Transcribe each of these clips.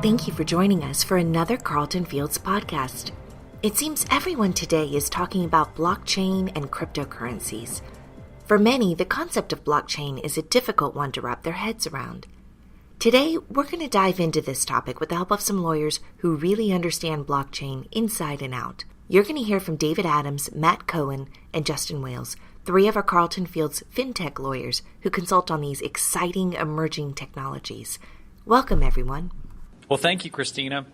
Thank you for joining us for another Carlton Fields podcast. It seems everyone today is talking about blockchain and cryptocurrencies. For many, the concept of blockchain is a difficult one to wrap their heads around. Today, we're going to dive into this topic with the help of some lawyers who really understand blockchain inside and out. You're going to hear from David Adams, Matt Cohen, and Justin Wales, three of our Carlton Fields fintech lawyers who consult on these exciting emerging technologies. Welcome, everyone. Well, thank you, Christina.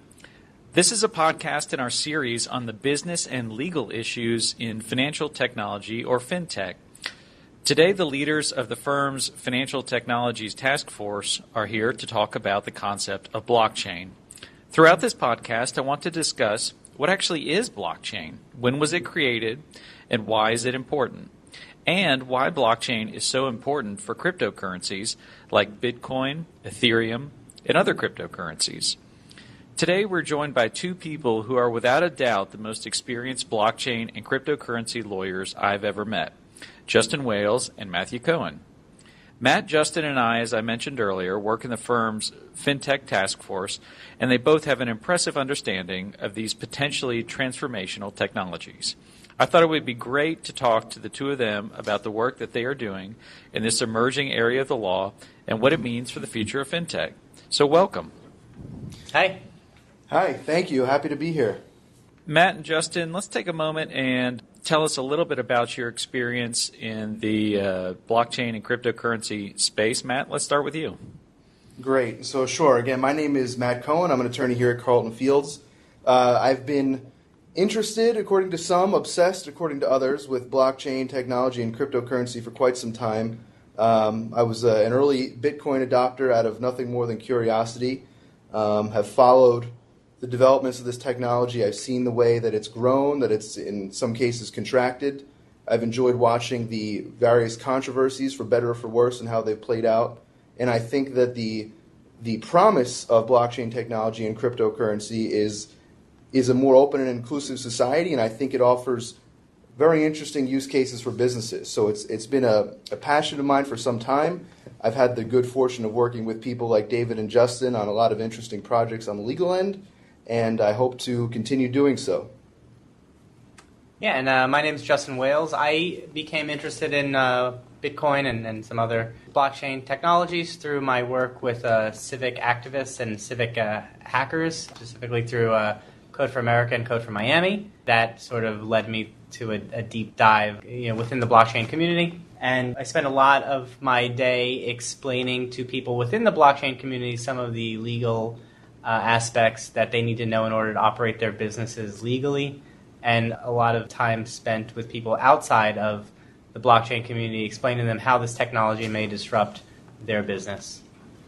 This is a podcast in our series on the business and legal issues in financial technology, or fintech. Today, the leaders of the firm's Financial Technologies Task Force are here to talk about the concept of blockchain. Throughout this podcast, I want to discuss what actually is blockchain, when was it created, and why is it important, and why blockchain is so important for cryptocurrencies like Bitcoin, Ethereum, and other cryptocurrencies. Today, we're joined by two people who are without a doubt the most experienced blockchain and cryptocurrency lawyers I've ever met, Justin Wales and Matthew Cohen. Matt, Justin, and I, as I mentioned earlier, work in the firm's FinTech Task Force, and they both have an impressive understanding of these potentially transformational technologies. I thought it would be great to talk to the two of them about the work that they are doing in this emerging area of the law and what it means for the future of fintech. So welcome. Hi. Hi, thank you. Happy to be here. Matt and Justin, let's take a moment and tell us a little bit about your experience in the blockchain and cryptocurrency space. Matt, let's start with you. Great. So sure. Again, my name is Matt Cohen. I'm an attorney here at Carlton Fields. I've been interested, according to some, obsessed, according to others, with blockchain technology and cryptocurrency for quite some time. I was an early Bitcoin adopter out of nothing more than curiosity. Have followed the developments of this technology. I've seen the way that it's grown, that it's in some cases contracted. I've enjoyed watching the various controversies, for better or for worse, and how they've played out. And I think that the promise of blockchain technology and cryptocurrency is a more open and inclusive society, and I think it offers very interesting use cases for businesses. So it's been a passion of mine for some time. I've had the good fortune of working with people like David and Justin on a lot of interesting projects on the legal end, and I hope to continue doing so. Yeah, and my name is Justin Wales. I became interested in Bitcoin and some other blockchain technologies through my work with civic activists and civic hackers, specifically through Code for America and Code for Miami. That sort of led me to a deep dive within the blockchain community. And I spent a lot of my day explaining to people within the blockchain community some of the legal aspects that they need to know in order to operate their businesses legally, and a lot of time spent with people outside of the blockchain community explaining to them how this technology may disrupt their business.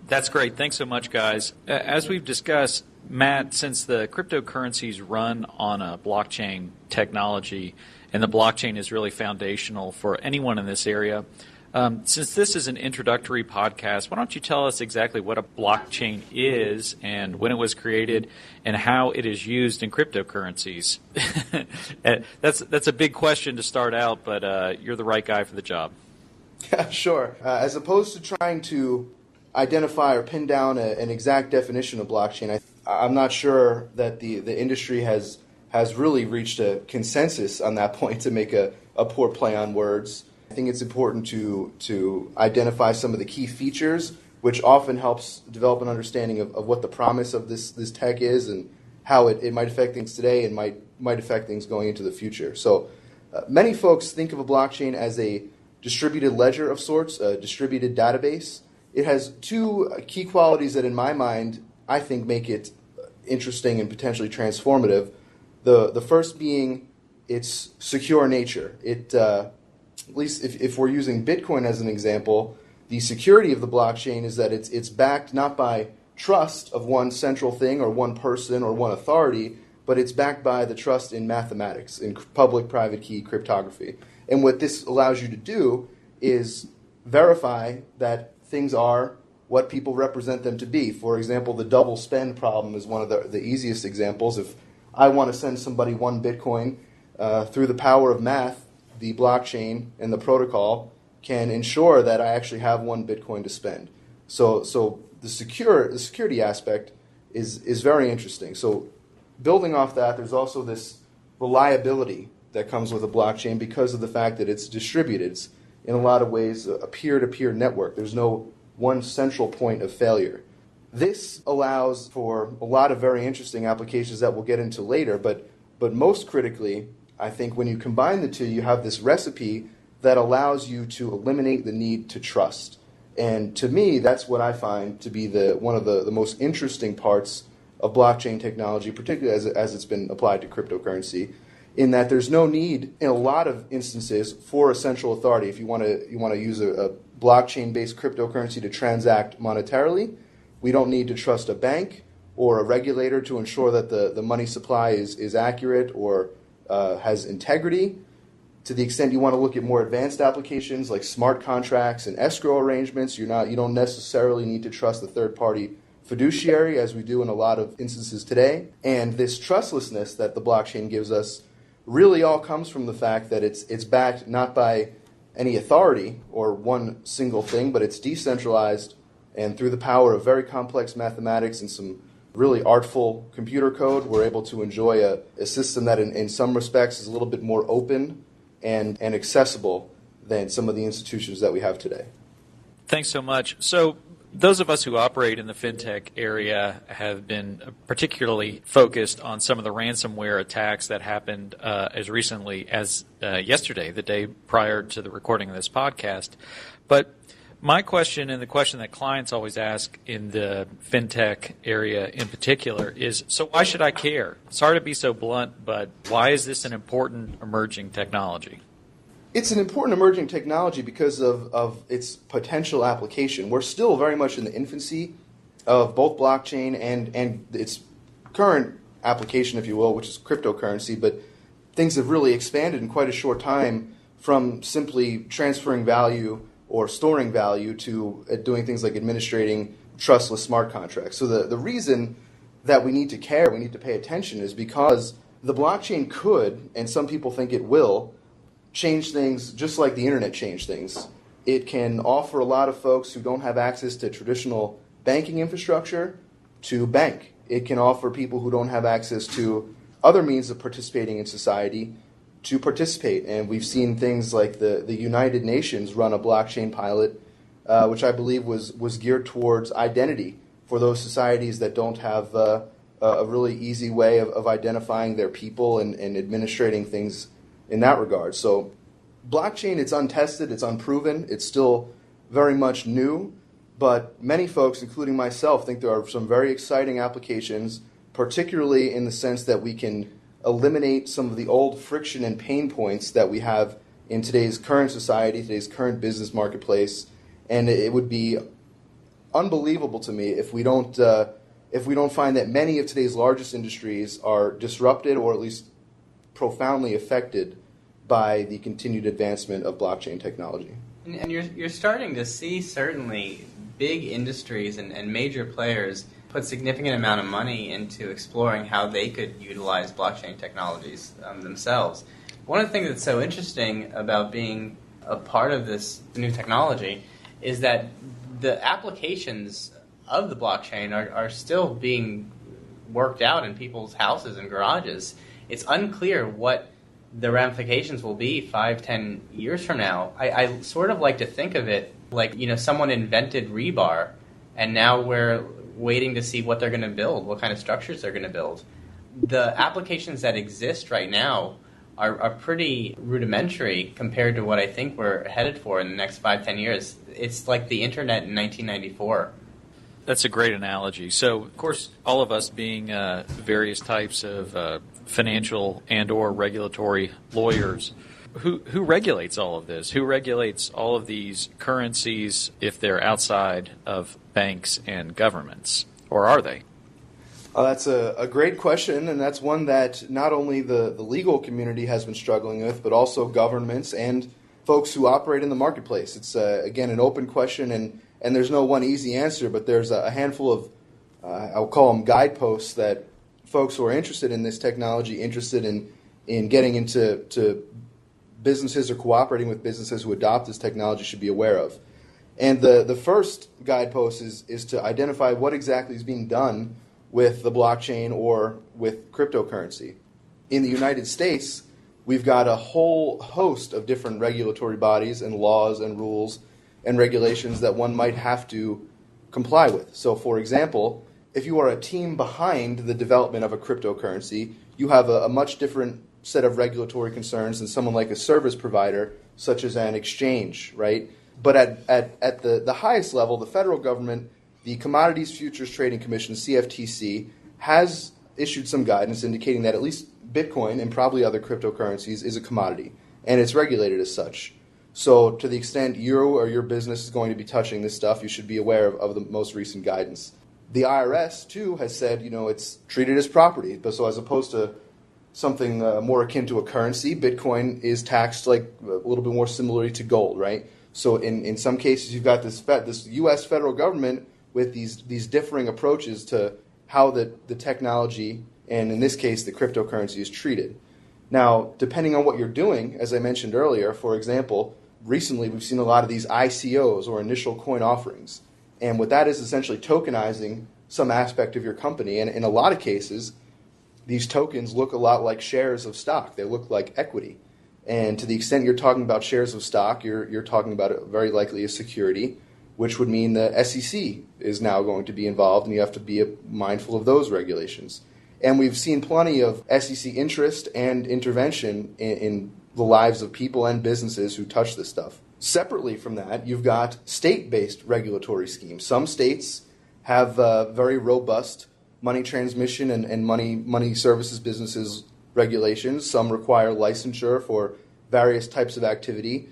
That's great. Thanks so much, guys. As we've discussed, Matt, since the cryptocurrencies run on a blockchain technology, and the blockchain is really foundational for anyone in this area, since this is an introductory podcast, why don't you tell us exactly what a blockchain is and when it was created and how it is used in cryptocurrencies? That's a big question to start out, but you're the right guy for the job. Yeah, sure. As opposed to trying to identify or pin down an exact definition of blockchain, I'm not sure that the industry has really reached a consensus on that point, to make a poor play on words. I think it's important to identify some of the key features, which often helps develop an understanding of what the promise of this tech is and how it might affect things today and might affect things going into the future. So many folks think of a blockchain as a distributed ledger of sorts, a distributed database. It has two key qualities that, in my mind, I think make it interesting and potentially transformative. The first being its secure nature. At least if we're using Bitcoin as an example, the security of the blockchain is that it's backed not by trust of one central thing or one person or one authority, but it's backed by the trust in mathematics, in public-private key cryptography. And what this allows you to do is verify that things are what people represent them to be. For example, the double spend problem is one of the easiest examples. If I want to send somebody one Bitcoin, through the power of math, the blockchain and the protocol can ensure that I actually have one Bitcoin to spend. So the security aspect is very interesting. So building off that, there's also this reliability that comes with a blockchain because of the fact that it's distributed. It's in a lot of ways a peer-to-peer network. There's no one central point of failure. This allows for a lot of very interesting applications that we'll get into later, but most critically, I think when you combine the two, you have this recipe that allows you to eliminate the need to trust. And to me, that's what I find to be one of the most interesting parts of blockchain technology, particularly as it's been applied to cryptocurrency, in that there's no need in a lot of instances for a central authority. If you want to use a blockchain-based cryptocurrency to transact monetarily, we don't need to trust a bank or a regulator to ensure that the money supply is accurate or has integrity. To the extent you want to look at more advanced applications like smart contracts and escrow arrangements, you don't necessarily need to trust the third-party fiduciary as we do in a lot of instances today. And this trustlessness that the blockchain gives us really all comes from the fact that it's backed not by any authority or one single thing, but it's decentralized, and through the power of very complex mathematics and some really artful computer code, we're able to enjoy a system that in some respects is a little bit more open and accessible than some of the institutions that we have today. Thanks so much. So those of us who operate in the fintech area have been particularly focused on some of the ransomware attacks that happened as recently as yesterday, the day prior to the recording of this podcast. But my question, and the question that clients always ask in the fintech area in particular, is, so why should I care? Sorry to be so blunt, but why is this an important emerging technology? It's an important emerging technology because of its potential application. We're still very much in the infancy of both blockchain and its current application, if you will, which is cryptocurrency, but things have really expanded in quite a short time from simply transferring value or storing value to doing things like administrating trustless smart contracts. So the reason that we need to care, we need to pay attention, is because the blockchain could, and some people think it will, change things just like the internet changed things. It can offer a lot of folks who don't have access to traditional banking infrastructure to bank. It can offer people who don't have access to other means of participating in society to participate. And we've seen things like the United Nations run a blockchain pilot, which I believe was geared towards identity for those societies that don't have a really easy way of identifying their people and administrating things in that regard. So blockchain, it's untested, it's unproven, it's still very much new, but many folks, including myself, think there are some very exciting applications, particularly in the sense that we can eliminate some of the old friction and pain points that we have in today's current society, today's current business marketplace. And it would be unbelievable to me if we don't find that many of today's largest industries are disrupted or at least profoundly affected by the continued advancement of blockchain technology. And you're starting to see certainly big industries and major players put significant amount of money into exploring how they could utilize blockchain technologies themselves. One of the things that's so interesting about being a part of this new technology is that the applications of the blockchain are still being worked out in people's houses and garages. It's unclear what the ramifications will be 5-10 years from now. I sort of like to think of it like, someone invented rebar, and now we're waiting to see what they're going to build, what kind of structures they're going to build. The applications that exist right now are pretty rudimentary compared to what I think we're headed for in the next 5-10 years. It's like the internet in 1994. That's a great analogy. So, of course, all of us being various types of financial and or regulatory lawyers, who regulates all of this? Who regulates all of these currencies if they're outside of banks and governments? Or are they? That's a great question, and that's one that not only the legal community has been struggling with, but also governments and folks who operate in the marketplace. It's, again, an open question, and there's no one easy answer, but there's a handful of, I'll call them guideposts, that folks who are interested in this technology, interested in getting into businesses or cooperating with businesses who adopt this technology should be aware of. And the first guidepost is to identify what exactly is being done with the blockchain or with cryptocurrency. In the United States, we've got a whole host of different regulatory bodies and laws and rules and regulations that one might have to comply with. So, for example, if you are a team behind the development of a cryptocurrency, you have a much different set of regulatory concerns than someone like a service provider, such as an exchange, right? But at the highest level, the federal government, the Commodities Futures Trading Commission, CFTC, has issued some guidance indicating that at least Bitcoin and probably other cryptocurrencies is a commodity, and it's regulated as such. So to the extent you or your business is going to be touching this stuff, you should be aware of the most recent guidance. The IRS, too, has said, it's treated as property. But so as opposed to something more akin to a currency, Bitcoin is taxed like a little bit more similarly to gold, right? So in some cases, you've got this U.S. federal government with these differing approaches to how the technology, and in this case, the cryptocurrency, is treated. Now, depending on what you're doing, as I mentioned earlier, for example, recently we've seen a lot of these ICOs, or initial coin offerings. And what that is essentially tokenizing some aspect of your company. And in a lot of cases, these tokens look a lot like shares of stock. They look like equity. And to the extent you're talking about shares of stock, you're talking about it very likely a security, which would mean the SEC is now going to be involved, and you have to be mindful of those regulations. And we've seen plenty of SEC interest and intervention in the lives of people and businesses who touch this stuff. Separately from that, you've got state-based regulatory schemes. Some states have very robust money transmission and money services businesses regulations. Some require licensure for various types of activity.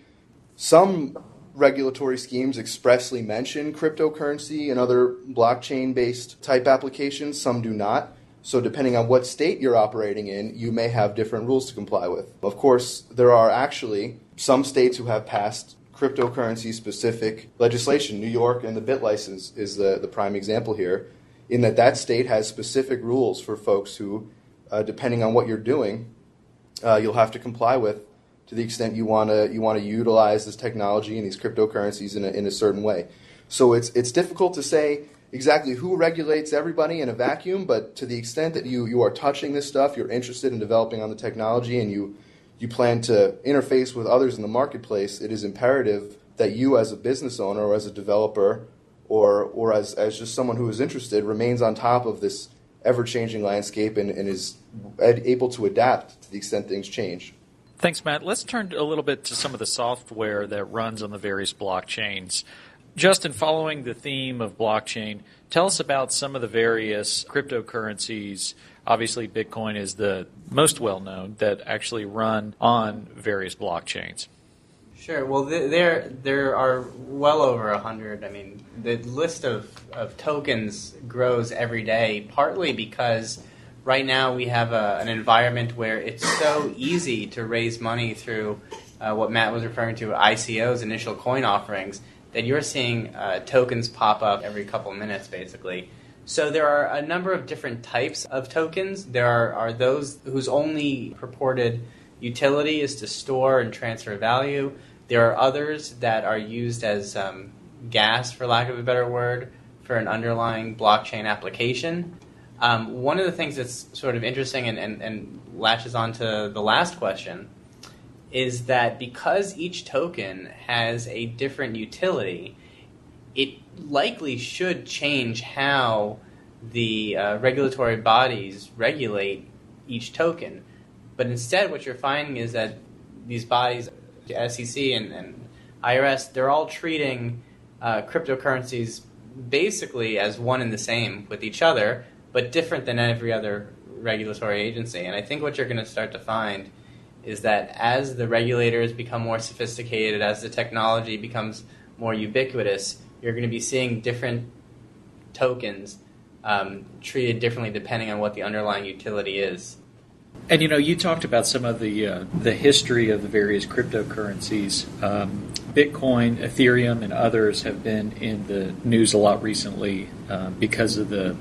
Some regulatory schemes expressly mention cryptocurrency and other blockchain-based type applications. Some do not. So depending on what state you're operating in, you may have different rules to comply with. Of course, there are actually some states who have passed cryptocurrency-specific legislation. New York and the BIT license is the prime example here, in that state has specific rules for folks who, depending on what you're doing, you'll have to comply with to the extent you want to utilize this technology and these cryptocurrencies in a certain way. So it's difficult to say exactly who regulates everybody in a vacuum, but to the extent that you are touching this stuff, you're interested in developing on the technology, and you plan to interface with others in the marketplace, it is imperative that you as a business owner or as a developer or as just someone who is interested remains on top of this ever-changing landscape and is able to adapt to the extent things change. Thanks, Matt. Let's turn a little bit to some of the software that runs on the various blockchains. Justin, following the theme of blockchain, tell us about some of the various cryptocurrencies. Obviously, Bitcoin is the most well-known that actually run on various blockchains. Sure. Well, there are well over 100. I mean, the list of tokens grows every day, partly because right now we have an environment where it's so easy to raise money through what Matt was referring to, ICOs, initial coin offerings, that you're seeing tokens pop up every couple minutes, basically. So there are a number of different types of tokens. There are those whose only purported utility is to store and transfer value. There are others that are used as gas, for lack of a better word, for an underlying blockchain application. One of the things that's sort of interesting and latches on to the last question is that because each token has a different utility, it likely should change how the regulatory bodies regulate each token. But instead, what you're finding is that these bodies, the SEC and IRS, they're all treating cryptocurrencies basically as one and the same with each other, but different than every other regulatory agency. And I think what you're going to start to find is that as the regulators become more sophisticated, as the technology becomes more ubiquitous, you're going to be seeing different tokens treated differently depending on what the underlying utility is. And you talked about some of the history of the various cryptocurrencies. Bitcoin, Ethereum, and others have been in the news a lot recently because of the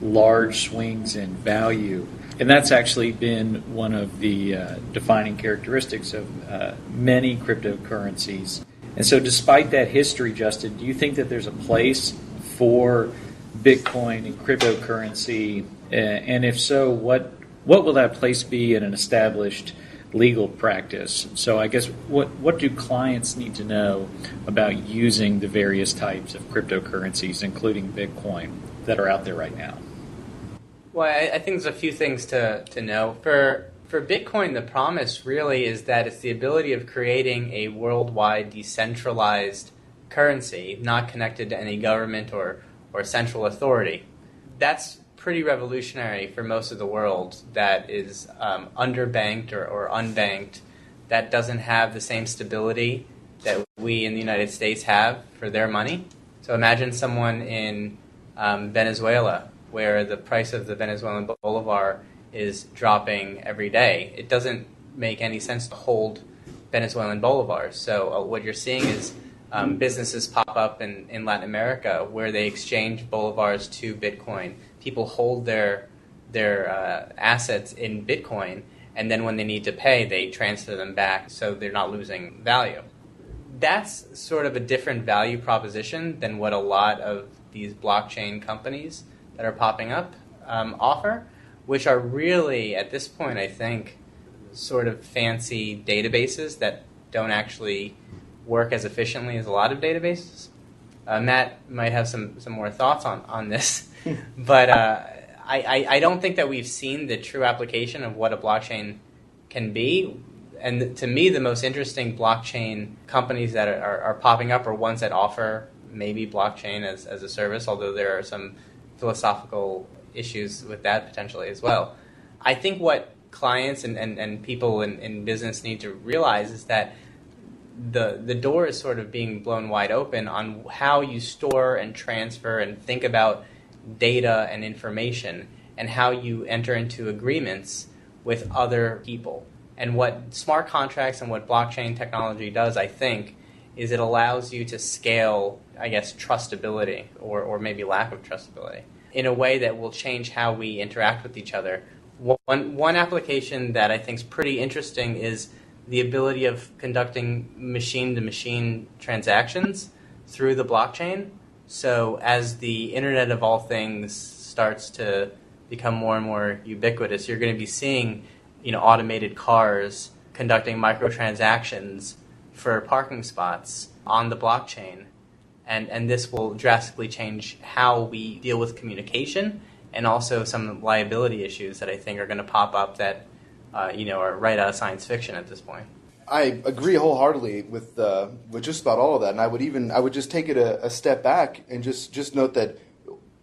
large swings in value. And that's actually been one of the defining characteristics of many cryptocurrencies. And so despite that history, Justin, do you think that there's a place for Bitcoin and cryptocurrency? And if so, what will that place be in an established legal practice? So I guess what do clients need to know about using the various types of cryptocurrencies, including Bitcoin, that are out there right now? Well, I think there's a few things to know. For Bitcoin, the promise really is that it's the ability of creating a worldwide decentralized currency, not connected to any government or central authority. That's pretty revolutionary for most of the world that is underbanked or unbanked, that doesn't have the same stability that we in the United States have for their money. So imagine someone in Venezuela, where the price of the Venezuelan bolivar is dropping every day. It doesn't make any sense to hold Venezuelan bolivars. So what you're seeing is businesses pop up in Latin America where they exchange bolivars to Bitcoin. People hold their assets in Bitcoin, and then when they need to pay, they transfer them back so they're not losing value. That's sort of a different value proposition than what a lot of these blockchain companies that are popping up offer, which are really, at this point, I think, sort of fancy databases that don't actually work as efficiently as a lot of databases. Matt might have some more thoughts on this, but I don't think that we've seen the true application of what a blockchain can be. And to me, the most interesting blockchain companies that are popping up are ones that offer maybe blockchain as a service, although there are some philosophical issues with that potentially as well. I think what clients and people in business need to realize is that the door is sort of being blown wide open on how you store and transfer and think about data and information, and how you enter into agreements with other people. And what smart contracts and what blockchain technology does, I think, is it allows you to scale, I guess, trustability or maybe lack of trustability in a way that will change how we interact with each other. One application that I think is pretty interesting is the ability of conducting machine-to-machine transactions through the blockchain. So as the Internet of all things starts to become more and more ubiquitous, you're going to be seeing, automated cars conducting microtransactions for parking spots on the blockchain. And this will drastically change how we deal with communication, and also some liability issues that I think are going to pop up that are right out of science fiction at this point. I agree wholeheartedly with just about all of that, and I would just take it a step back and just note that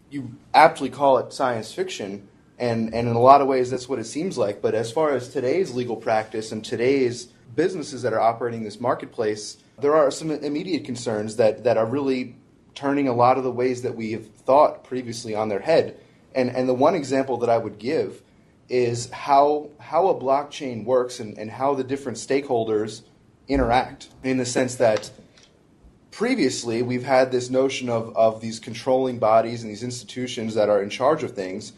you aptly call it science fiction, and in a lot of ways that's what it seems like. But as far as today's legal practice and today's businesses that are operating this marketplace, there are some immediate concerns that are really turning a lot of the ways that we have thought previously on their head. And the one example that I would give is how a blockchain works and how the different stakeholders interact, in the sense that previously we've had this notion of these controlling bodies and these institutions that are in charge of things,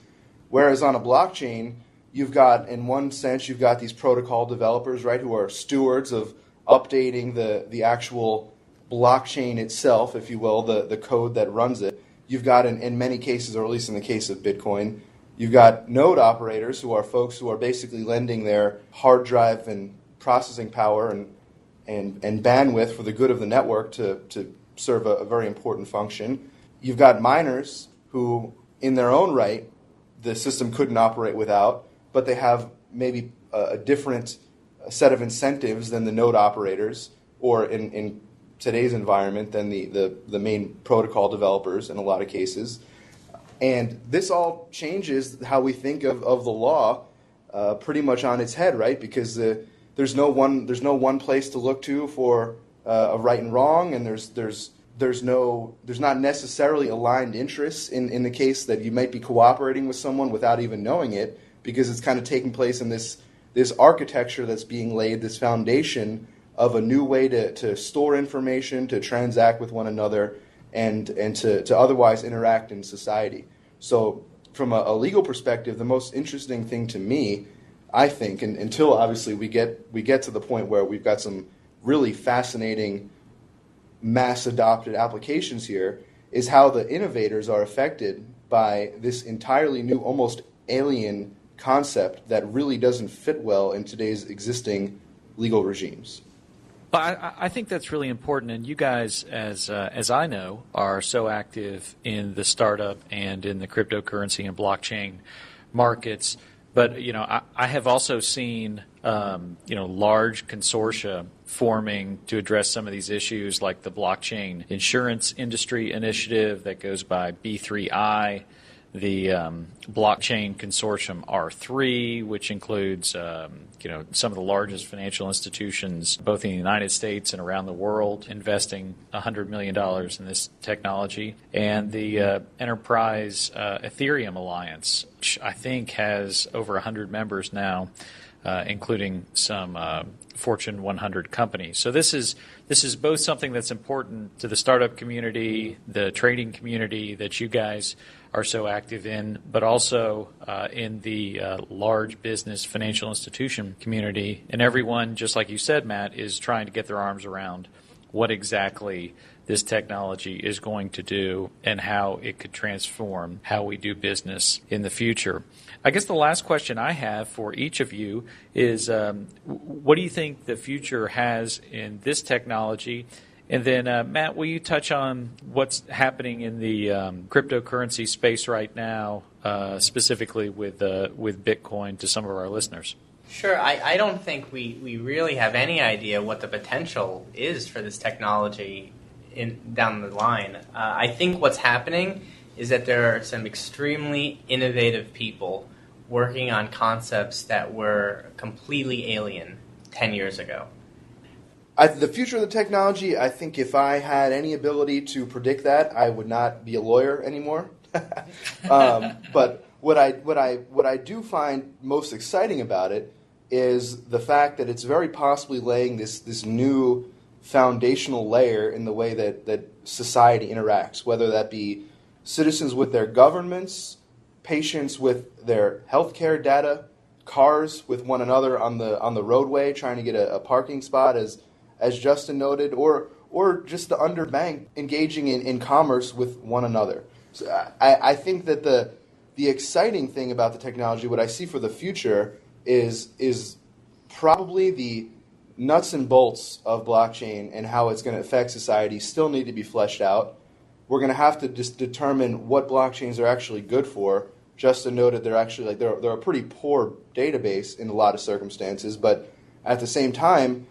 whereas on a blockchain, you've got these protocol developers, right, who are stewards of updating the actual blockchain itself, if you will, the code that runs it. You've got, in many cases, or at least in the case of Bitcoin, you've got node operators, who are folks who are basically lending their hard drive and processing power and bandwidth for the good of the network to serve a very important function. You've got miners who, in their own right, the system couldn't operate without, but they have maybe a different set of incentives than the node operators, or in today's environment than the main protocol developers in a lot of cases. And this all changes how we think of the law pretty much on its head, right? Because there's no one place to look to for a right and wrong, and there's not necessarily aligned interests in the case that you might be cooperating with someone without even knowing it, because it's kind of taking place in this architecture that's being laid, this foundation of a new way to store information, to transact with one another, and to otherwise interact in society. So from a legal perspective, the most interesting thing to me, I think, and until obviously we get to the point where we've got some really fascinating mass adopted applications here, is how the innovators are affected by this entirely new, almost alien concept that really doesn't fit well in today's existing legal regimes. Well, I think that's really important, and you guys, as I know, are so active in the startup and in the cryptocurrency and blockchain markets. But I have also seen large consortia forming to address some of these issues, like the Blockchain Insurance Industry Initiative that goes by B3I, the Blockchain Consortium R3, which includes some of the largest financial institutions, both in the United States and around the world, investing $100 million in this technology, and the Enterprise Ethereum Alliance, which I think has over 100 members now, including some Fortune 100 companies. So this is both something that's important to the startup community, the trading community that you guys are so active in, but also in the large business financial institution community. And everyone, just like you said, Matt, is trying to get their arms around what exactly this technology is going to do and how it could transform how we do business in the future. I guess the last question I have for each of you is, what do you think the future has in this technology? And then, Matt, will you touch on what's happening in the cryptocurrency space right now, specifically with Bitcoin, to some of our listeners? Sure. I don't think we really have any idea what the potential is for this technology down the line. I think what's happening is that there are some extremely innovative people working on concepts that were completely alien 10 years ago. The future of the technology, I think if I had any ability to predict that, I would not be a lawyer anymore. But what I do find most exciting about it is the fact that it's very possibly laying this new foundational layer in the way that society interacts, whether that be citizens with their governments, patients with their healthcare data, cars with one another on the roadway trying to get a parking spot, as Justin noted, or just the underbanked engaging in commerce with one another. So I think that the exciting thing about the technology, what I see for the future, is probably the nuts and bolts of blockchain and how it's going to affect society still need to be fleshed out. We're going to have to just determine what blockchains are actually good for. Justin noted they're actually they're a pretty poor database in a lot of circumstances, but at the same time,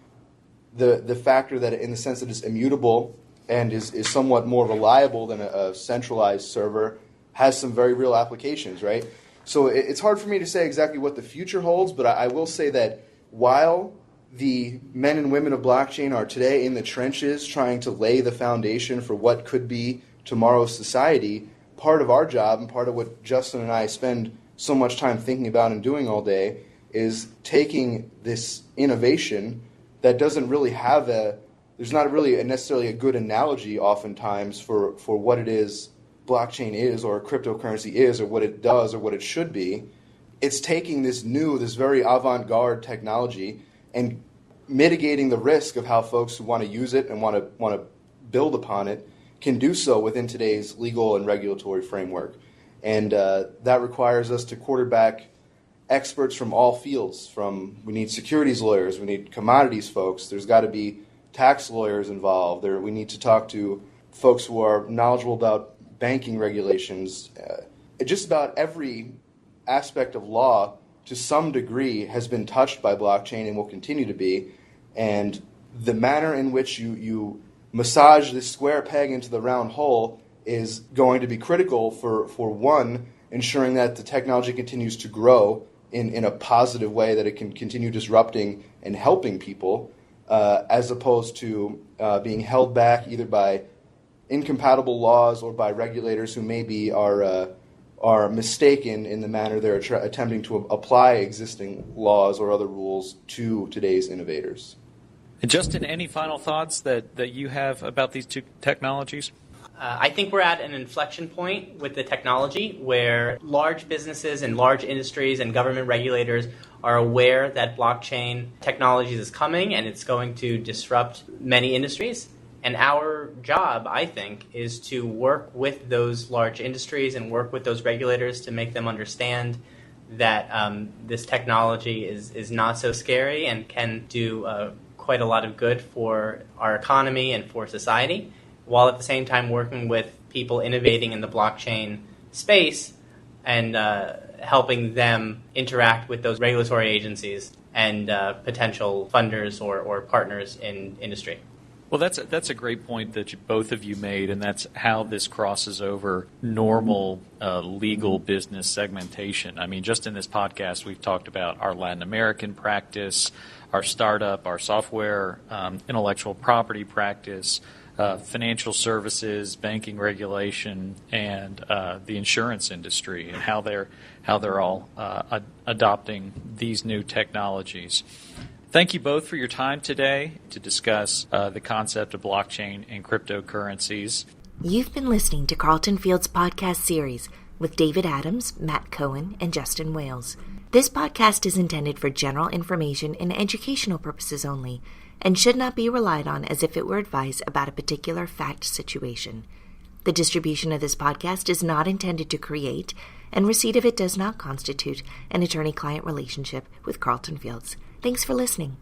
the factor that in the sense that it's immutable and is somewhat more reliable than a centralized server has some very real applications, right? So it's hard for me to say exactly what the future holds, but I will say that while the men and women of blockchain are today in the trenches trying to lay the foundation for what could be tomorrow's society, part of our job and part of what Justin and I spend so much time thinking about and doing all day is taking this innovation that doesn't really have there's not really necessarily a good analogy oftentimes for what it is blockchain is or cryptocurrency is or what it does or what it should be. It's taking this very avant-garde technology and mitigating the risk of how folks who want to use it and want to build upon it can do so within today's legal and regulatory framework. And that requires us to quarterback experts from all fields. We need securities lawyers, we need commodities folks, there's got to be tax lawyers involved, we need to talk to folks who are knowledgeable about banking regulations. Just about every aspect of law to some degree has been touched by blockchain and will continue to be. And the manner in which you massage this square peg into the round hole is going to be critical for one, ensuring that the technology continues to grow in a positive way, that it can continue disrupting and helping people, as opposed to being held back either by incompatible laws or by regulators who maybe are mistaken in the manner they're attempting to apply existing laws or other rules to today's innovators. And Justin, any final thoughts that you have about these two technologies? I think we're at an inflection point with the technology where large businesses and large industries and government regulators are aware that blockchain technology is coming and it's going to disrupt many industries. And our job, I think, is to work with those large industries and work with those regulators to make them understand that this technology is not so scary and can do quite a lot of good for our economy and for society, while at the same time working with people innovating in the blockchain space and helping them interact with those regulatory agencies and potential funders or partners in industry. Well, that's a great point that both of you made, and that's how this crosses over normal legal business segmentation. I mean, just in this podcast, we've talked about our Latin American practice, our startup, our software, intellectual property practice, financial services, banking regulation, and the insurance industry, and how they're all adopting these new technologies. Thank you both for your time today to discuss the concept of blockchain and cryptocurrencies. You've been listening to Carlton Field's podcast series with David Adams, Matt Cohen, and Justin Wales. This podcast is intended for general information and educational purposes only and should not be relied on as if it were advice about a particular fact situation. The distribution of this podcast is not intended to create, and receipt of it does not constitute an attorney-client relationship with Carlton Fields. Thanks for listening.